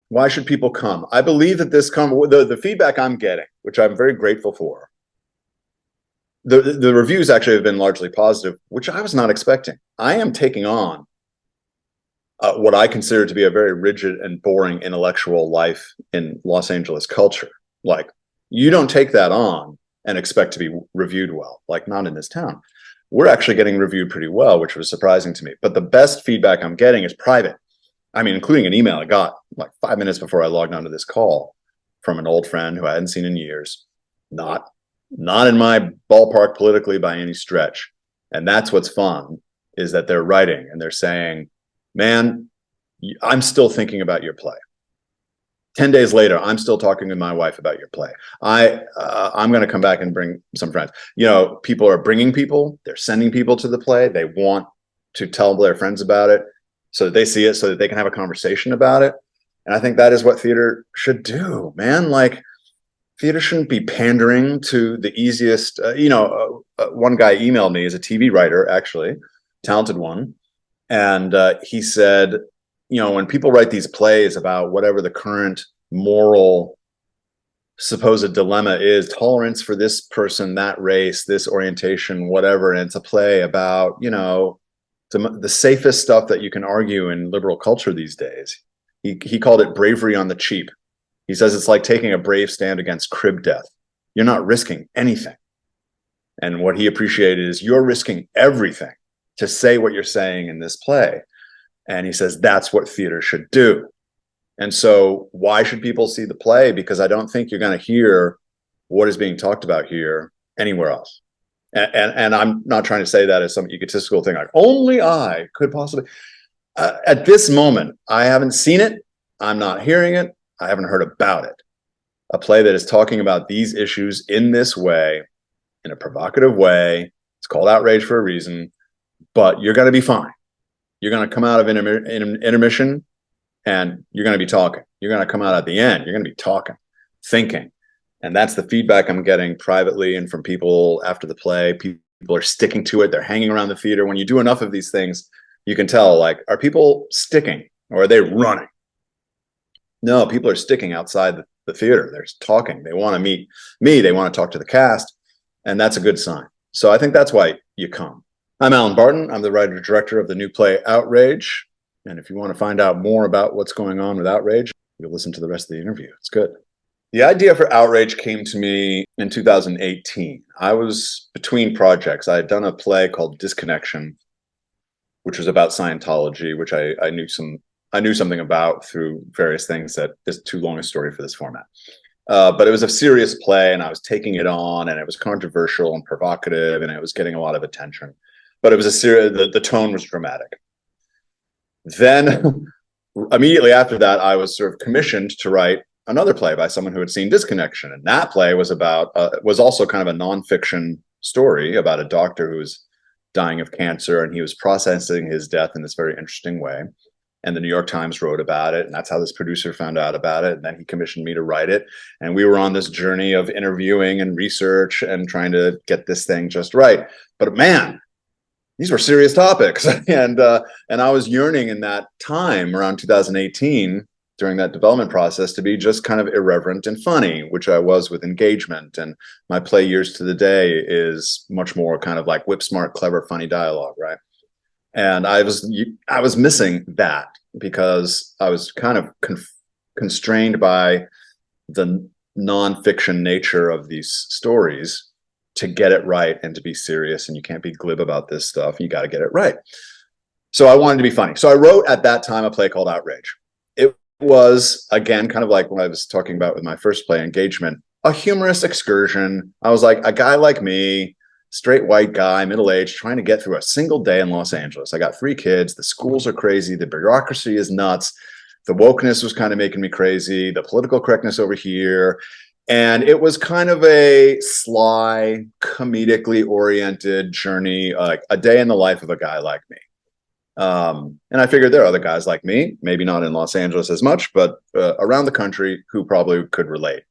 Why should people come? I believe that the feedback I'm getting, which I'm very grateful for, the reviews actually have been largely positive, which I was not expecting. I am taking on what I consider to be a very rigid and boring intellectual life in Los Angeles culture. Like, you don't take that on and expect to be reviewed well, like not in this town. We're actually getting reviewed pretty well, which was surprising to me. But the best feedback I'm getting is private. I mean, including an email I got like 5 minutes before I logged onto this call from an old friend who I hadn't seen in years. Not in my ballpark politically by any stretch. And that's what's fun, is that they're writing and they're saying, man, I'm still thinking about your play. 10 days later, I'm still talking to my wife about your play. I'm going to come back and bring some friends. You know, people are bringing people, they're sending people to the play. They want to tell their friends about it so that they see it, so that they can have a conversation about it. And I think that is what theater should do, man. Like, theater shouldn't be pandering to the easiest. One guy emailed me, as a TV writer, actually, talented one. And he said, when people write these plays about whatever the current moral supposed dilemma is, tolerance for this person, that race, this orientation, whatever, and it's a play about, the safest stuff that you can argue in liberal culture these days. He called it bravery on the cheap. He says it's like taking a brave stand against crib death. You're not risking anything. And what he appreciated is you're risking everything to say what you're saying in this play. And he says that's what theater should do. And so why should people see the play? Because I don't think you're going to hear what is being talked about here anywhere else. And I'm not trying to say that as some egotistical thing, like only I could possibly. At this moment, I haven't seen it. I'm not hearing it. I haven't heard about it. A play that is talking about these issues in this way, in a provocative way. It's called Outrage for a reason, but you're going to be fine. You're going to come out of intermission and you're going to be talking. You're going to come out at the end. You're going to be talking, thinking. And that's the feedback I'm getting privately and from people after the play. People are sticking to it. They're hanging around the theater. When you do enough of these things, you can tell, like, are people sticking or are they running? No, people are sticking outside the theater. They're talking. They want to meet me. They want to talk to the cast. And that's a good sign. So I think that's why you come. I'm Alan Barton. I'm the writer-director of the new play Outrage. And if you want to find out more about what's going on with Outrage, you'll listen to the rest of the interview. It's good. The idea for Outrage came to me in 2018. I was between projects. I had done a play called Disconnection, which was about Scientology, which I knew something about through various things that is too long a story for this format. But it was a serious play and I was taking it on and it was controversial and provocative and it was getting a lot of attention. But it was the tone was dramatic. Then immediately after that, I was sort of commissioned to write another play by someone who had seen Disconnection. And that play was was also kind of a nonfiction story about a doctor who was dying of cancer and he was processing his death in this very interesting way. And the New York Times wrote about it. And that's how this producer found out about it. And then he commissioned me to write it. And we were on this journey of interviewing and research and trying to get this thing just right. But man, these were serious topics. And I was yearning in that time around 2018 during that development process to be just kind of irreverent and funny, which I was with Engagement. And my play Years to the Day is much more kind of like whip smart, clever, funny dialogue, right? And I was missing that because I was kind of constrained by the nonfiction nature of these stories to get it right and to be serious. And you can't be glib about this stuff. You got to get it right. So I wanted to be funny. So I wrote at that time a play called Outrage. It was, again, kind of like what I was talking about with my first play, Engagement, a humorous excursion. I was like, a guy like me, straight white guy, middle-aged, trying to get through a single day in Los Angeles. I got 3 kids. The schools are crazy. The bureaucracy is nuts. The wokeness was kind of making me crazy. The political correctness over here. And it was kind of a sly, comedically oriented journey, like a day in the life of a guy like me. And I figured there are other guys like me, maybe not in Los Angeles as much, but around the country who probably could relate.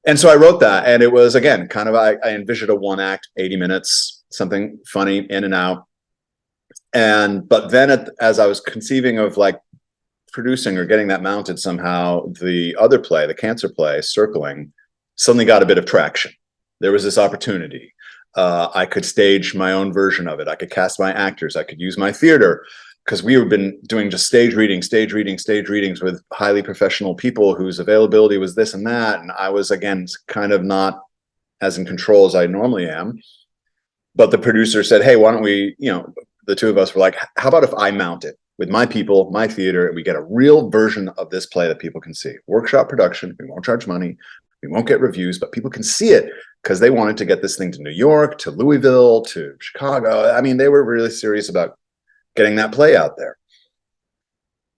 And so I wrote that, and it was, again, kind of, I envisioned a 1-act, 80 minutes, something funny in and out. But then as I was conceiving of like producing or getting that mounted somehow, the other play, the cancer play, Circling, suddenly got a bit of traction. There was this opportunity. I could stage my own version of it. I could cast my actors. I could use my theater, because we have been doing just stage readings with highly professional people whose availability was this and that. And I was, again, kind of not as in control as I normally am. But the producer said, hey, why don't we, the two of us were like, how about if I mount it with my people, my theater, and we get a real version of this play that people can see. Workshop production. We won't charge money. We won't get reviews, but people can see it because they wanted to get this thing to New York, to Louisville, to Chicago. I mean, they were really serious about getting that play out there.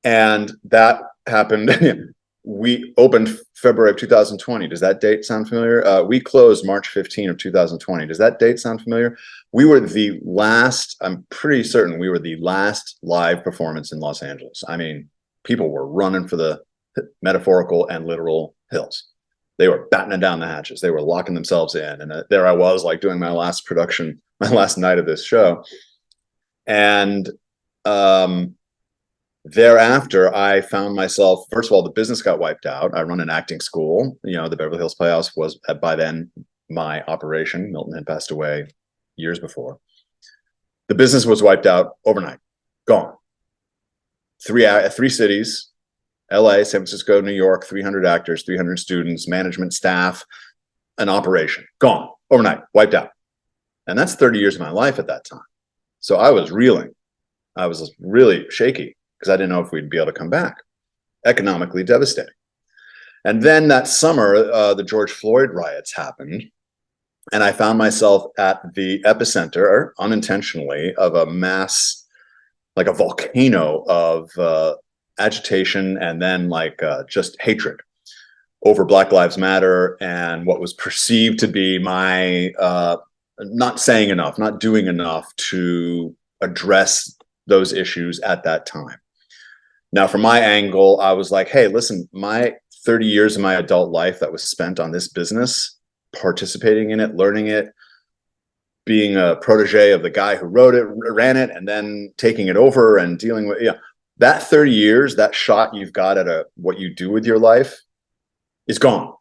And that happened. We opened February of 2020. Does that date sound familiar? We closed March 15 of 2020. Does that date sound familiar? We were the last, I'm pretty certain we were the last live performance in Los Angeles. I mean, people were running for the metaphorical and literal hills. They were battening down the hatches. They were locking themselves in. And there I was, like, doing my last production, my last night of this show. And thereafter, I found myself, first of all, the business got wiped out. I run an acting school. The Beverly Hills Playhouse was, by then, my operation. Milton had passed away years before. The business was wiped out overnight, gone. Three cities, LA, San Francisco, New York, 300 actors, 300 students, management staff, an operation, gone overnight, wiped out. And that's 30 years of my life at that time. So I was reeling. I was really shaky because I didn't know if we'd be able to come back. Economically devastating. And then that summer, the George Floyd riots happened. And I found myself at the epicenter, unintentionally, of a mass, like a volcano of agitation, and then just hatred over Black Lives Matter and what was perceived to be my not saying enough, not doing enough to address those issues at that time. Now, from my angle, I was like, hey, listen, my 30 years of my adult life that was spent on this business, participating in it, learning it, being a protege of the guy who wrote it, ran it, and then taking it over and dealing with, that 30 years, that shot you've got at what you do with your life is gone.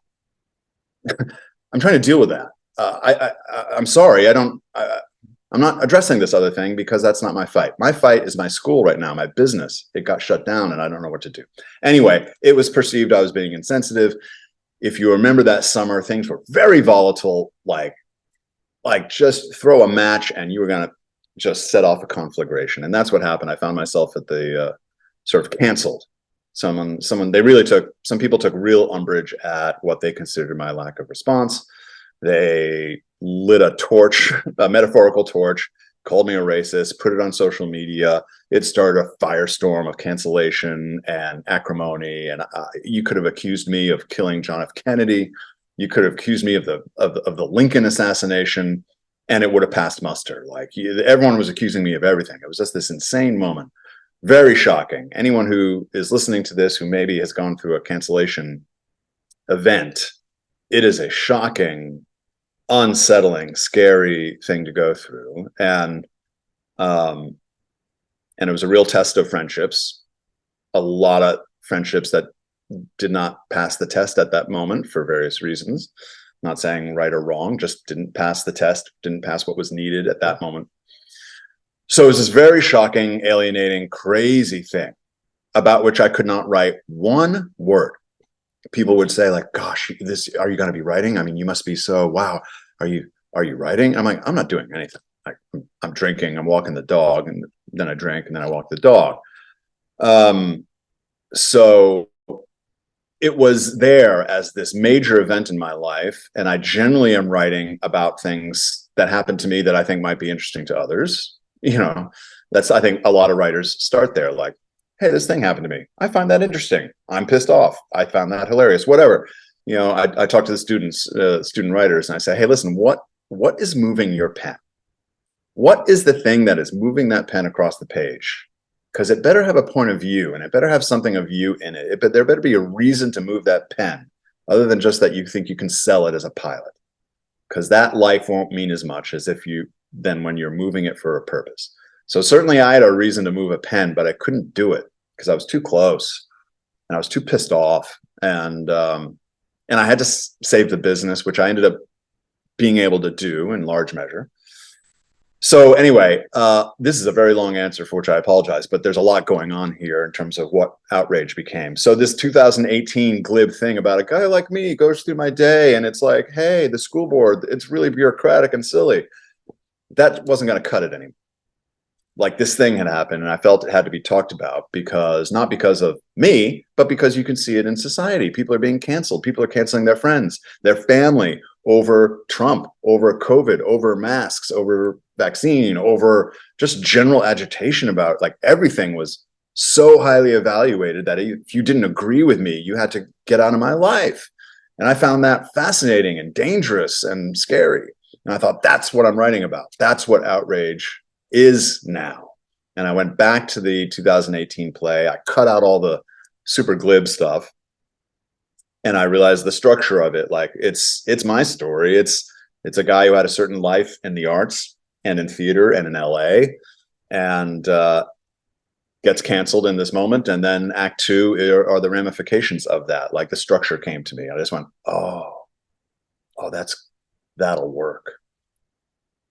I'm trying to deal with that. I'm sorry. I'm not addressing this other thing because that's not my fight. My fight is my school right now, my business. It got shut down and I don't know what to do. Anyway, it was perceived I was being insensitive. If you remember that summer, things were very volatile, like just throw a match and you were going to just set off a conflagration. And that's what happened. I found myself at the sort of canceled. Some people took real umbrage at what they considered my lack of response. They lit a torch, a metaphorical torch, called me a racist, put it on social media. It started a firestorm of cancellation and acrimony. And you could have accused me of killing John F. Kennedy. You could have accused me of the Lincoln assassination, and it would have passed muster. Everyone was accusing me of everything. It was just this insane moment. Very shocking. Anyone who is listening to this who maybe has gone through a cancellation event, it is a shocking, unsettling, scary thing to go through. And it was a real test of friendships. A lot of friendships that did not pass the test at that moment for various reasons. Not saying right or wrong, just didn't pass the test, didn't pass what was needed at that moment. So it was this very shocking, alienating, crazy thing about which I could not write one word. People would say, like, gosh, are you going to be writing? I mean, you must be so, wow. Are you writing? I'm like, I'm not doing anything. I'm drinking, I'm walking the dog, and then I drink, and then I walk the dog. So it was there as this major event in my life. And I generally am writing about things that happened to me that I think might be interesting to others. I think a lot of writers start there, like, hey, this thing happened to me. I find that interesting. I'm pissed off. I found that hilarious, whatever. I talk to the student writers, and I say, hey, listen, what is moving your pen? What is the thing that is moving that pen across the page? Because it better have a point of view, and it better have something of you in it. But there better be a reason to move that pen, other than just that you think you can sell it as a pilot. Because that life won't mean as much as when you're moving it for a purpose. So certainly I had a reason to move a pen, but I couldn't do it because I was too close. and I was too pissed off, and I had to save the business, which I ended up being able to do in large measure. So anyway, this is a very long answer for which I apologize, but there's a lot going on here in terms of what Outrage became. So this 2018 glib thing about a guy like me goes through my day and it's like, hey, the school board, it's really bureaucratic and silly. That wasn't going to cut it anymore. Like, this thing had happened and I felt it had to be talked about, because not because of me, but because you can see it in society. People are being canceled. People are canceling their friends, their family, over Trump, over COVID, over masks, over vaccine, over just general agitation about, like, everything was so highly evaluated that if you didn't agree with me, you had to get out of my life. And I found that fascinating and dangerous and scary. And I thought, that's what I'm writing about. That's what Outrage is now. And I went back to the 2018 play. I cut out all the super glib stuff. And I realized the structure of it, like, it's my story. It's a guy who had a certain life in the arts and in theater and in LA, and gets canceled in this moment. And then act two are the ramifications of that. Like, the structure came to me. I just went, oh, that'll work.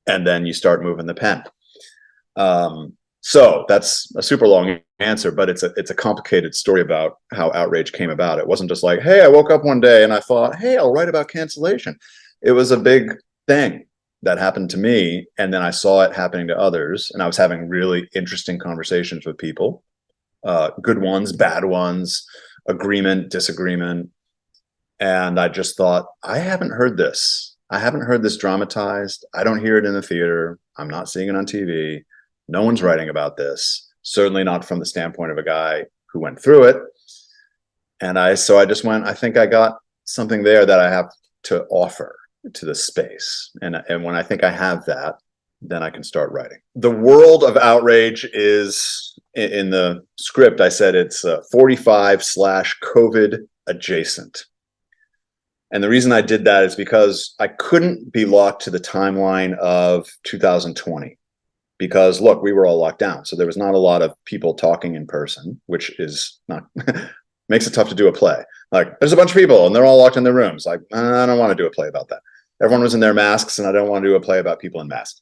And then you start moving the pen. So that's a super long answer, but it's a complicated story about how Outrage came about. It wasn't just like, hey, I woke up one day and I thought, hey, I'll write about cancellation. It was a big thing that happened to me, and then I saw it happening to others, and I was having really interesting conversations with people, good ones, bad ones, agreement, disagreement. And I just thought, I haven't heard this. I haven't heard this dramatized. I don't hear it in the theater. I'm not seeing it on TV. No one's writing about this, certainly not from the standpoint of a guy who went through it. And so I just went, I think I got something there that I have to offer to the space. And when I think I have that, then I can start writing. The world of Outrage is, in the script, I said it's 45/COVID adjacent. And the reason I did that is because I couldn't be locked to the timeline of 2020. Because, look, we were all locked down. So there was not a lot of people talking in person, which is not makes it tough to do a play. Like, there's a bunch of people and they're all locked in their rooms. Like, I don't want to do a play about that. Everyone was in their masks, and I don't want to do a play about people in masks.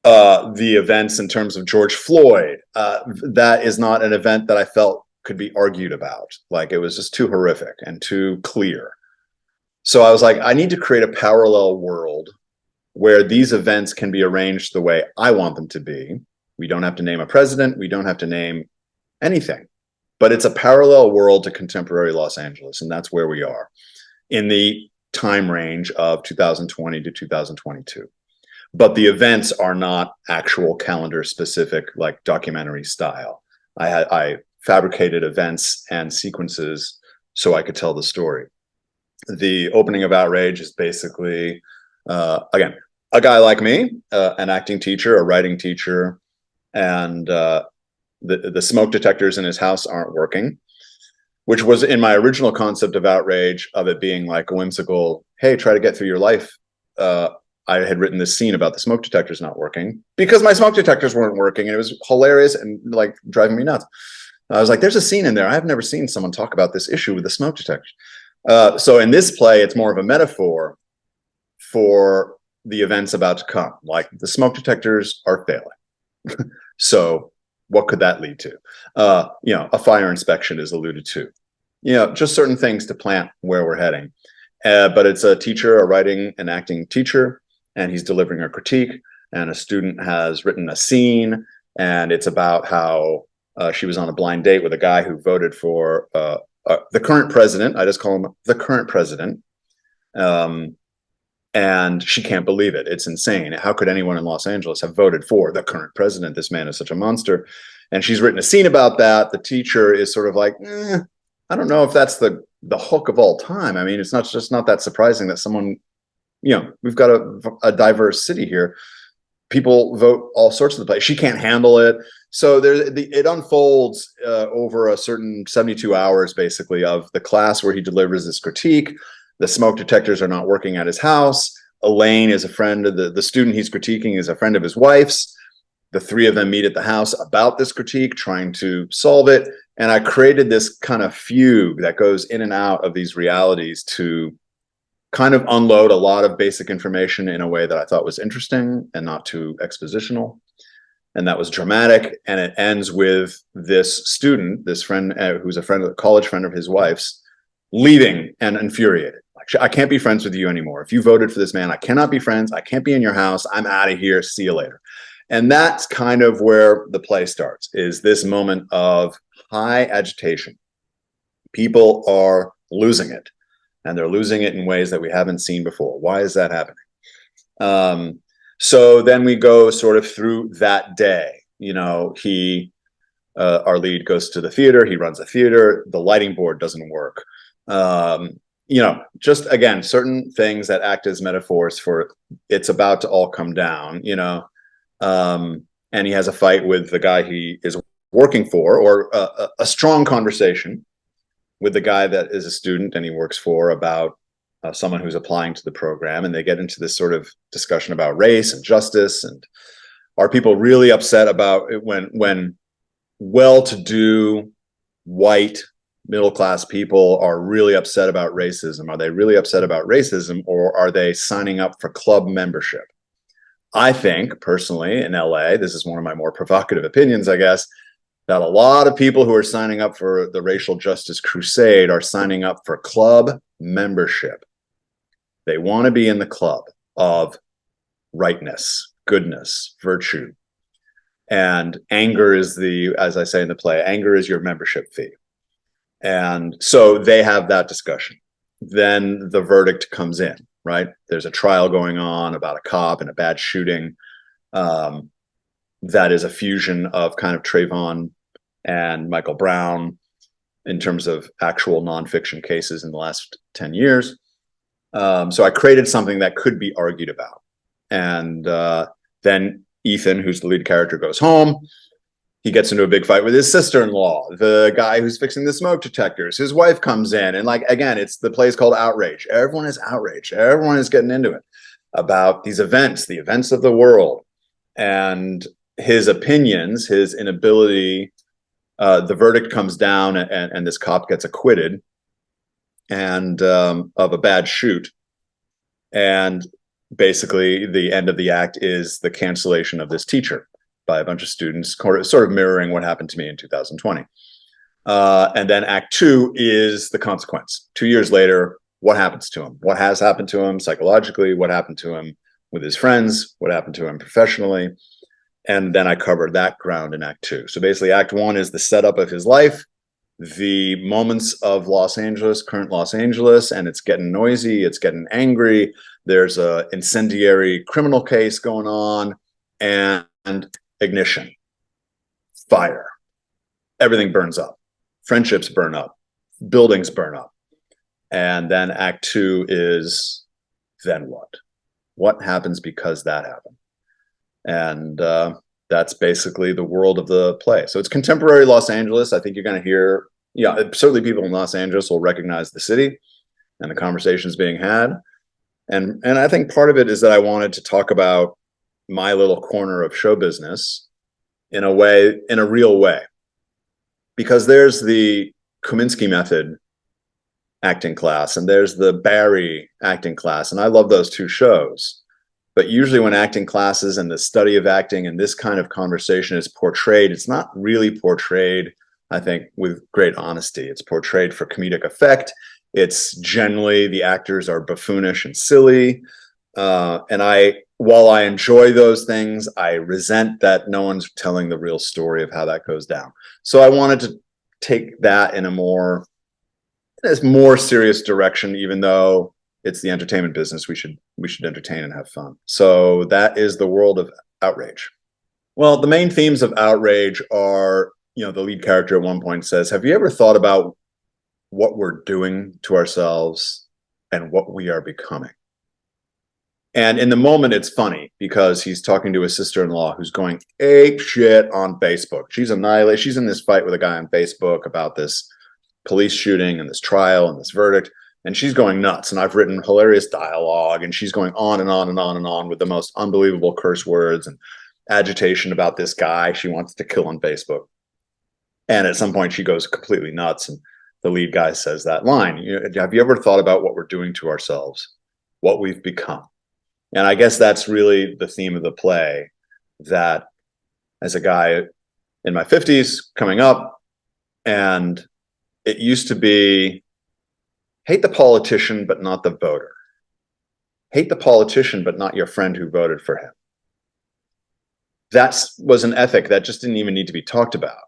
The events in terms of George Floyd, that is not an event that I felt could be argued about. Like, it was just too horrific and too clear. So I was like, I need to create a parallel world where these events can be arranged the way I want them to be. We don't have to name a president. We don't have to name anything. But it's a parallel world to contemporary Los Angeles, and that's where we are in the time range of 2020 to 2022. But the events are not actual calendar specific, like documentary style. I fabricated events and sequences so I could tell the story. The opening of Outrage is basically, again, a guy like me, an acting teacher, a writing teacher, and the smoke detectors in his house aren't working, which was in my original concept of Outrage, of it being like a whimsical, hey, try to get through your life. I had written this scene about the smoke detectors not working because my smoke detectors weren't working, and it was hilarious and, like, driving me nuts. I was like, there's a scene in there. I've never seen someone talk about this issue with the smoke detectors. So in this play, it's more of a metaphor for the events about to come. Like, the smoke detectors are failing. So what could that lead to? A fire inspection is alluded to. Just certain things to plant where we're heading. But it's a teacher, a writing and acting teacher, and he's delivering a critique, and a student has written a scene, and it's about how she was on a blind date with a guy who voted for the current president. I just call him the current president. And she can't believe it. It's insane. How could anyone in Los Angeles have voted for the current president? This man is such a monster. And she's written a scene about that. The teacher is sort of like, I don't know if that's the hook of all time. I mean, it's not that surprising that someone, we've got a diverse city here. People vote all sorts of the place. She can't handle it. So it unfolds over a certain 72 hours, basically, of the class where he delivers this critique. The smoke detectors are not working at his house. Elaine is a friend of the student he's critiquing is a friend of his wife's. the three of them meet at the house about this critique, trying to solve it. And I created this kind of fugue that goes in and out of these realities to kind of unload a lot of basic information in a way that I thought was interesting and not too expositional. And that was dramatic. And it ends with this student, this friend, who's a college friend of his wife's, leaving and infuriated. Like, I can't be friends with you anymore. If you voted for this man, I cannot be friends. I can't be in your house. I'm out of here. See you later. And that's kind of where the play starts, is this moment of high agitation. People are losing it, and they're losing it in ways that we haven't seen before. Why is that happening? So then we go sort of through that day. You know, our lead goes to the theater. He runs a theater. The lighting board doesn't work. You know, just again, certain things that act as metaphors for it's about to all come down, you know. And he has a fight with the guy he is working for, or a strong conversation with the guy that is a student and he works for about someone who's applying to the program. And they get into this sort of discussion about race and justice. And are people really upset about it when well-to-do white middle-class people are really upset about racism? Are they really upset about racism, or are they signing up for club membership? I think personally in LA, this is one of my more provocative opinions, I guess, that a lot of people who are signing up for the racial justice crusade are signing up for club membership. They want to be in the club of rightness, goodness, virtue. And anger is as I say in the play, anger is your membership fee. And so they have that discussion. Then the verdict comes in, right? There's a trial going on about a cop and a bad shooting. That is a fusion of kind of Trayvon and Michael Brown in terms of actual nonfiction cases in the last 10 years. So I created something that could be argued about. And then Ethan, who's the lead character, goes home. He gets into a big fight with his sister-in-law, the guy who's fixing the smoke detectors. His wife comes in, and like, again, the play's called Outrage. Everyone is outraged. Everyone is getting into it about these events, the events of the world, and his opinions, his inability. The verdict comes down, and this cop gets acquitted and of a bad shoot. And basically, the end of the act is the cancellation of this teacher by a bunch of students, sort of mirroring what happened to me in 2020. And then act 2 is the consequence. 2 years later, what happens to him? What has happened to him psychologically? What happened to him with his friends? What happened to him professionally? And then I covered that ground in act 2. So basically act 1 is the setup of his life, the moments of Los Angeles, current Los Angeles, and it's getting noisy, it's getting angry. There's a incendiary criminal case going on, and ignition, fire, everything burns up, friendships burn up, buildings burn up. And then act 2 is, then what happens because that happened? And that's basically the world of the play. So it's contemporary Los Angeles. I think you're going to hear, certainly people in Los Angeles will recognize the city and the conversations being had. And I think part of it is that I wanted to talk about my little corner of show business in a real way, because there's the Kominsky method acting class and there's the Barry acting class. And I love those two shows. But usually when acting classes and the study of acting and this kind of conversation is portrayed, it's not really portrayed, I think, with great honesty. It's portrayed for comedic effect. It's generally the actors are buffoonish and silly. While I enjoy those things, I resent that no one's telling the real story of how that goes down. So I wanted to take that in a more serious direction, even though it's the entertainment business. We should entertain and have fun. So that is the world of Outrage. Well, the main themes of Outrage are, the lead character at one point says, have you ever thought about what we're doing to ourselves and what we are becoming? And in the moment, it's funny because he's talking to his sister-in-law who's going ape shit on Facebook. She's annihilated. She's in this fight with a guy on Facebook about this police shooting and this trial and this verdict. And she's going nuts. And I've written hilarious dialogue and she's going on and on and on and on with the most unbelievable curse words. And agitation about this guy she wants to kill on Facebook. And at some point she goes completely nuts, and the lead guy says that line, have you ever thought about what we're doing to ourselves, what we've become? And I guess that's really the theme of the play, that as a guy in my 50s coming up, and it used to be hate the politician, but not the voter. Hate the politician, but not your friend who voted for him. That was an ethic that just didn't even need to be talked about.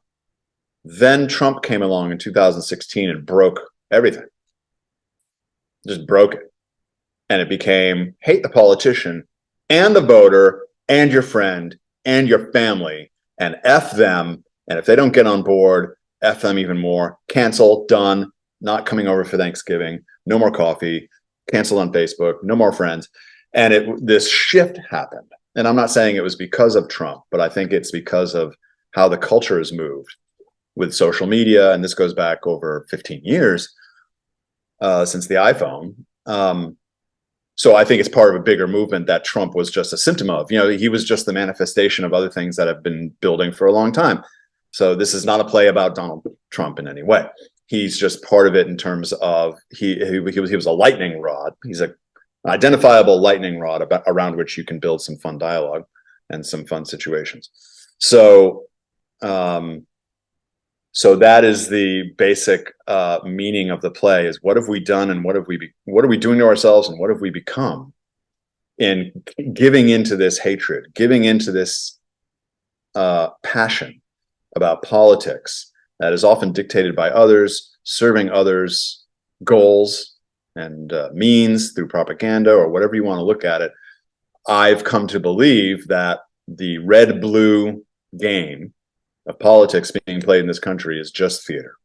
Then Trump came along in 2016 and broke everything. Just broke it. And it became hate the politician and the voter and your friend and your family, and F them. And if they don't get on board, F them even more. Cancel, done, not coming over for Thanksgiving, no more coffee, canceled on Facebook, no more friends. And this shift happened. And I'm not saying it was because of Trump, but I think it's because of how the culture has moved with social media. And this goes back over 15 years since the iPhone. So I think it's part of a bigger movement that Trump was just a symptom of. He was just the manifestation of other things that have been building for a long time. So this is not a play about Donald Trump in any way. He's just part of it in terms of he was a lightning rod. He's an identifiable lightning rod around which you can build some fun dialogue and some fun situations. So that is the basic meaning of the play: is what have we done, and what are we doing to ourselves, and what have we become in giving into this hatred, giving into this passion about politics that is often dictated by others, serving others' goals and means through propaganda or whatever you want to look at it. I've come to believe that the red-blue game of politics being played in this country is just theater.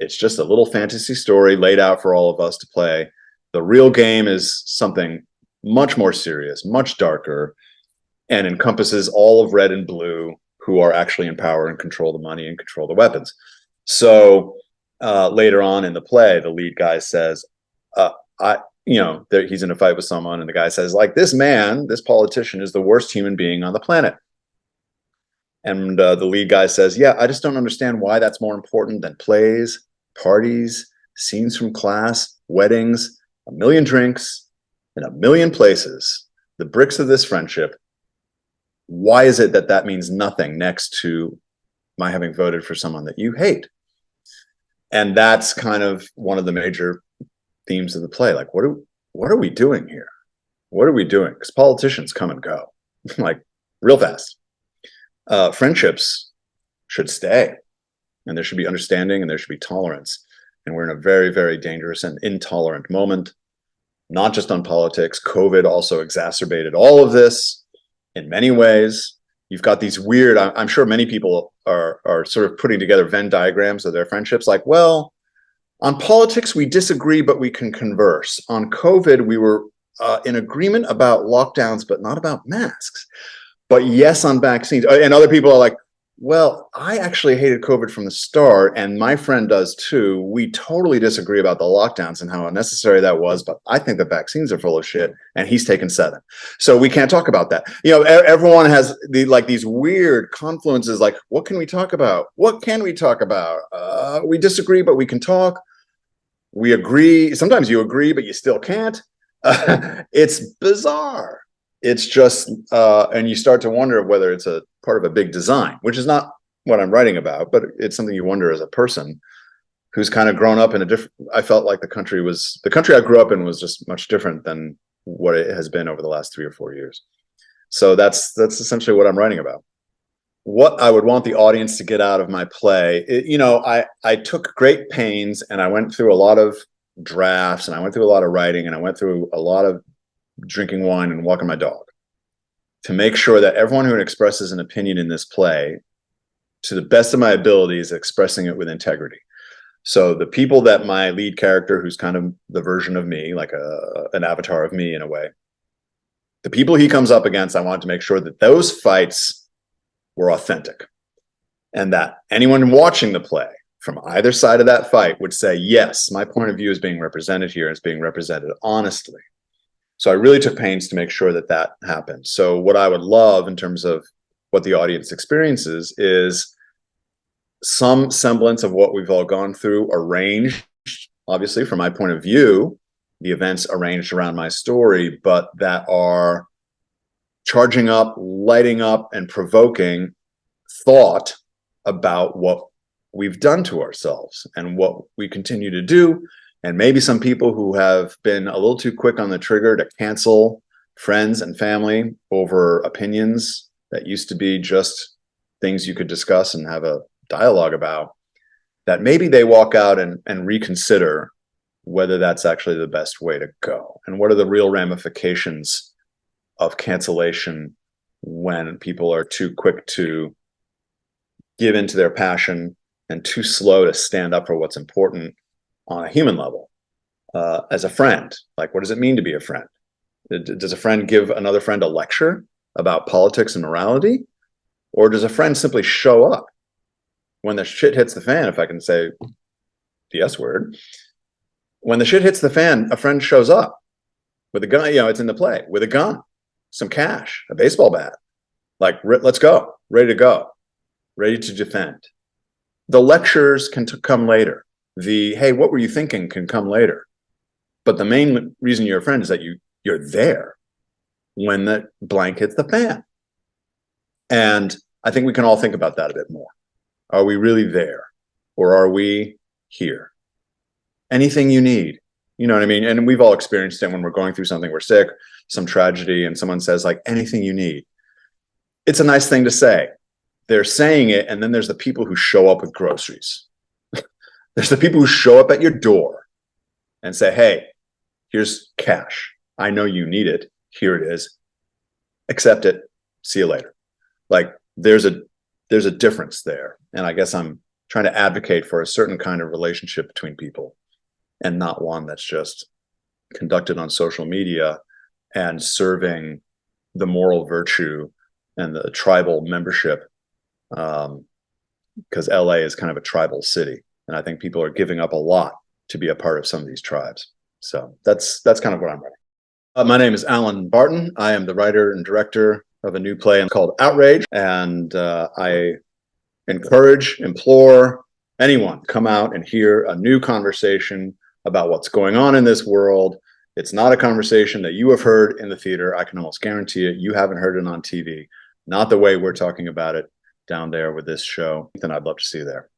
It's just a little fantasy story laid out for all of us to play. The real game is something much more serious, much darker, and encompasses all of red and blue, who are actually in power and control the money and control the weapons. So later on in the play, the lead guy says, he's in a fight with someone, and the guy says, like, this man, this politician, is the worst human being on the planet. And the lead guy says, yeah, I just don't understand why that's more important than plays, parties, scenes from class, weddings, a million drinks, in a million places, the bricks of this friendship. Why is it that means nothing next to my having voted for someone that you hate? And that's kind of one of the major themes of the play. Like, what are we doing here? What are we doing? Because politicians come and go, like, real fast. Friendships should stay, and there should be understanding, and there should be tolerance. And we're in a very, very dangerous and intolerant moment, not just on politics. COVID also exacerbated all of this in many ways. You've got these weird, I'm sure many people are sort of putting together Venn diagrams of their friendships, like, well, on politics, we disagree, but we can converse. On COVID, we were in agreement about lockdowns, but not about masks. But yes, on vaccines. And other people are like, well, I actually hated COVID from the start, and my friend does too. We totally disagree about the lockdowns and how unnecessary that was, but I think the vaccines are full of shit, and he's taken 7. So we can't talk about that. Everyone has these weird confluences, like, what can we talk about? What can we talk about? We disagree, but we can talk. We agree. Sometimes you agree, but you still can't. It's bizarre. It's just, and you start to wonder whether it's a part of a big design, which is not what I'm writing about, but it's something you wonder as a person who's kind of grown up in a different, I felt like the country I grew up in was just much different than what it has been over the last 3 or 4 years. So that's essentially what I'm writing about. What I would want the audience to get out of my play, I took great pains, and I went through a lot of drafts, and I went through a lot of writing, and I went through a lot of drinking wine and walking my dog to make sure that everyone who expresses an opinion in this play, to the best of my ability, is expressing it with integrity. So the people that my lead character, who's kind of the version of me, like an avatar of me in a way, the people he comes up against, I wanted to make sure that those fights were authentic, and that anyone watching the play from either side of that fight would say, yes, my point of view is being represented here, it's being represented honestly. So I really took pains to make sure that happened. So what I would love in terms of what the audience experiences is some semblance of what we've all gone through, arranged, obviously, from my point of view, the events arranged around my story, but that are charging up, lighting up, and provoking thought about what we've done to ourselves and what we continue to do. And maybe some people who have been a little too quick on the trigger to cancel friends and family over opinions that used to be just things you could discuss and have a dialogue about, that maybe they walk out and reconsider whether that's actually the best way to go. And what are the real ramifications of cancellation when people are too quick to give into their passion and too slow to stand up for what's important on a human level. As a friend, like, what does it mean to be a friend? Does a friend give another friend a lecture about politics and morality? Or does a friend simply show up when the shit hits the fan, if I can say the S word? When the shit hits the fan, a friend shows up with a gun, it's in the play, with a gun, some cash, a baseball bat, like, let's go, ready to go, ready to defend. The lectures can come later. The, hey, what were you thinking, can come later. But the main reason you're a friend is that you're there when the blank hits the fan. And I think we can all think about that a bit more. Are we really there? Or are we here? Anything you need, you know what I mean? And we've all experienced it when we're going through something, we're sick, some tragedy, and someone says, like, anything you need. It's a nice thing to say. They're saying it, and then there's the people who show up with groceries. There's the people who show up at your door and say, hey, here's cash. I know you need it. Here it is. Accept it. See you later. Like, there's a difference there. And I guess I'm trying to advocate for a certain kind of relationship between people, and not one that's just conducted on social media and serving the moral virtue and the tribal membership. Because LA is kind of a tribal city, and I think people are giving up a lot to be a part of some of these tribes. So that's kind of what I'm writing. My name is Alan Barton. I am the writer and director of a new play called OUTRAGE, and I implore anyone to come out and hear a new conversation about what's going on in this world. It's not a conversation that you have heard in the theater. I can almost guarantee it. You haven't heard it on TV. Not the way we're talking about it down there with this show. Then I'd love to see you there.